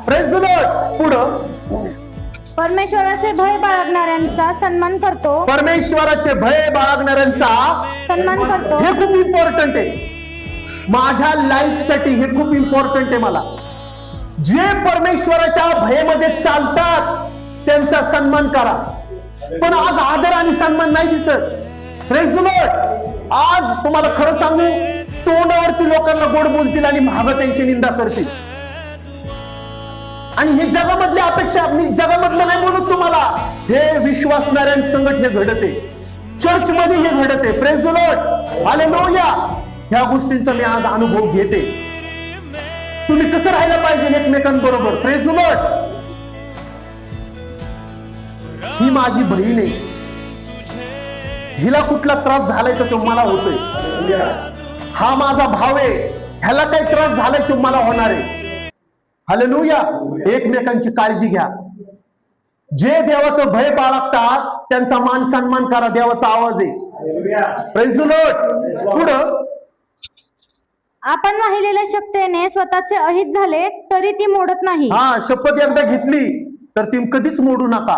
Praise the Lord. पुढं परमेश्वराचे भय बाळगणाऱ्यांचा सन्मान करतो. परमेश्वराचे भय बाळगणाऱ्यांचा सन्मान करतो. हे खूप इम्पॉर्टंट आहे माझ्या लाईफसाठी. हे खूप इम्पॉर्टंट आहे मला. जे परमेश्वराच्या भयामध्ये चालतात त्यांचा सन्मान करा. पण आज आदर आणि सन्मान नाही दिसत. Praise the Lord. आज तुम्हाला खरं सांगू, तोंडावरती लोकांना गोड बोलतील आणि मागं त्यांची निंदा करतील. आणि हे जगामधली अपेक्षा, मी जगामधलं नाही बोलत तुम्हाला, हे विश्वासणाऱ्यांसंगत हे घडते, चर्च मध्ये हे घडते. Praise the Lord. हालेलुया. ह्या गोष्टींचा मी आज अनुभव घेते. तुम्ही कसं राहायला पाहिजे एकमेकांबरोबर. Praise the Lord. ही माझी बहीण आहे, हिला कुठला त्रास झालाय तर तो मला होतोय. हा माझा भाव आहे, ह्याला काही त्रास झालाय तो मला होणार आहे. हालेलुया. एकमेकांची काळजी घ्या. जे देवाचं भय बाळगतात त्यांचा मान सन्मान करा. देवाचा आवाज आहे. Praise the Lord. पुढं आपण वाहिलेल्या शपथेने स्वतःचे अहित झाले तरी ती मोडत नाही. शपथ एकदा घेतली तर ती कधीच मोडू नका.